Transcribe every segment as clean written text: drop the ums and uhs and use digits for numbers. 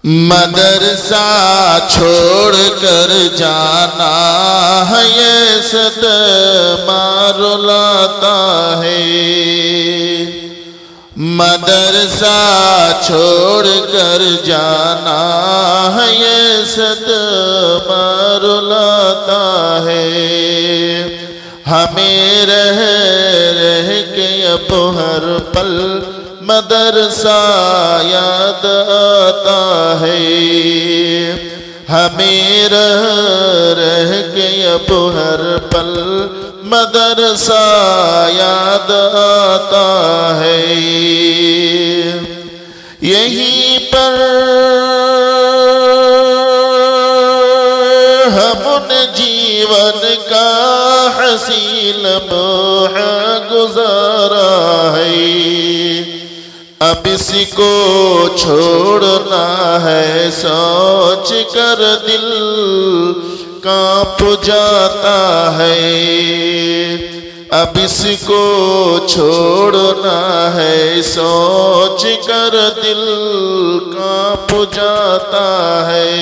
मदरसा छोड़ कर जाना है ये सदमा रुलाता है। मदरसा छोड़ कर जाना है ये सदमा रुलाता है। हमें रह रह के अब हर पल मदरसा याद आता है। हमें रह रह के अब हर पल मदरसा याद आता है। यहीं पर हमने जीवन का हसीन लम्हा गुजारा है। अब इसको छोड़ना है सोच कर दिल कांप जाता है। अब इसको छोड़ना है सोच कर दिल कांप जाता है।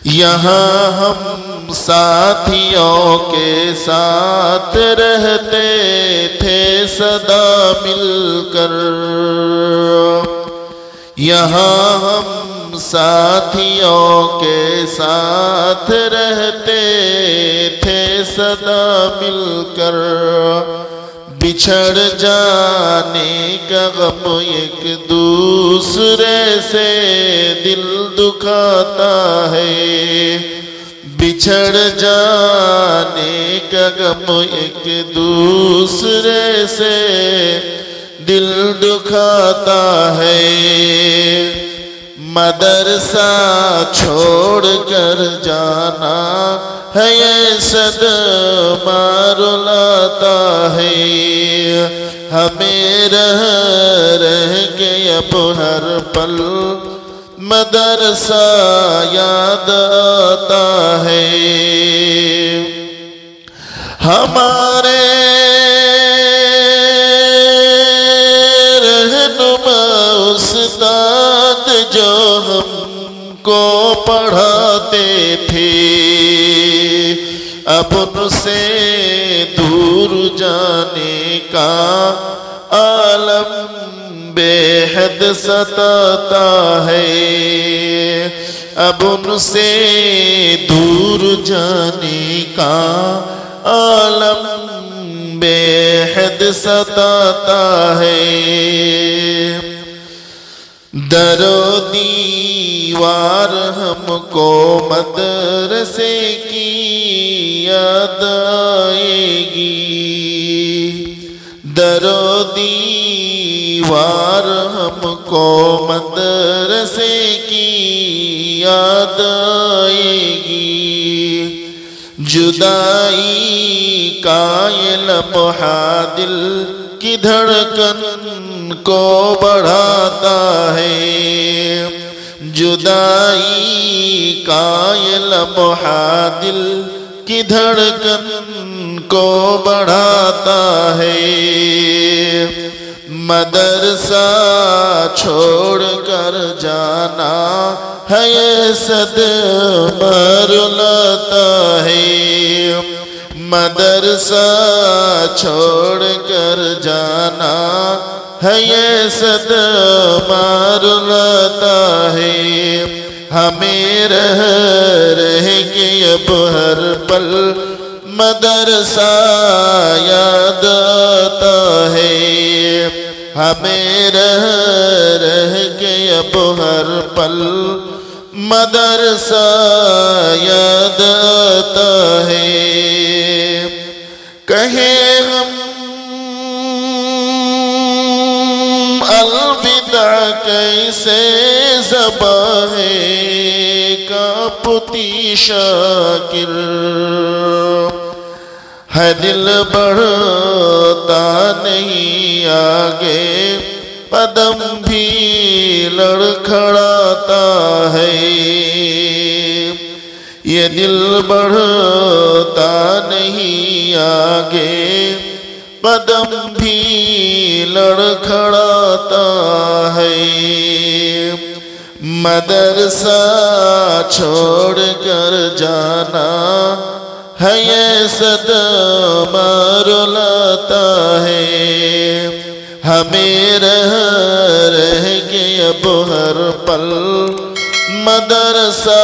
यहाँ हम साथियों के साथ रहते थे सदा मिलकर। यहाँ हम साथियों के साथ रहते थे सदा मिलकर। बिछड़ जाने का गम एक दूसरे से दिल दुखाता है। बिछड़ जाने का गम एक दूसरे से दिल दुखाता है। मदरसा छोड़ कर जाना है ये सदमा रुलाता है। हमें रह रह के अब हर पल मदरसा याद आता है। हमारे रहनुमा उस्ताद जो हमको पढ़ाते थे, अब उनसे दूर जाने का आलम बेहद सताता है। अब उनसे दूर जाने का आलम बेहद सताता है। दरो दीवार हमको मदरसे की याद आएगी। दरो दीवार हमको मदरसे की याद आएगी। जुदाई का ये लम्हा दिल की धड़कन को बढ़ाता है। जुदाई का ये लम्हा दिल की धड़कन को बढ़ाता है। मदरसा छोड़ कर जाना है ये सदमा रुलाता है। मदरसा छोड़ कर जाना है ये सदमा रुलाता है। हमें रह रह के अब हर पल मदरसा याद आता है। हमें रह रह के अब हर पल मदरसा याद आता है। कहे हम अलविदा कैसे ज़बां है कांपती शाकिर। है दिल बढ़ता नहीं आगे कदम भी लड़खड़ाता है। ये दिल बढ़ता नहीं आगे कदम भी लड़खड़ाता है। मदरसा छोड़ कर जाना है ये सदमा रुलाता है। हमें रह के अब हर पल मदरसा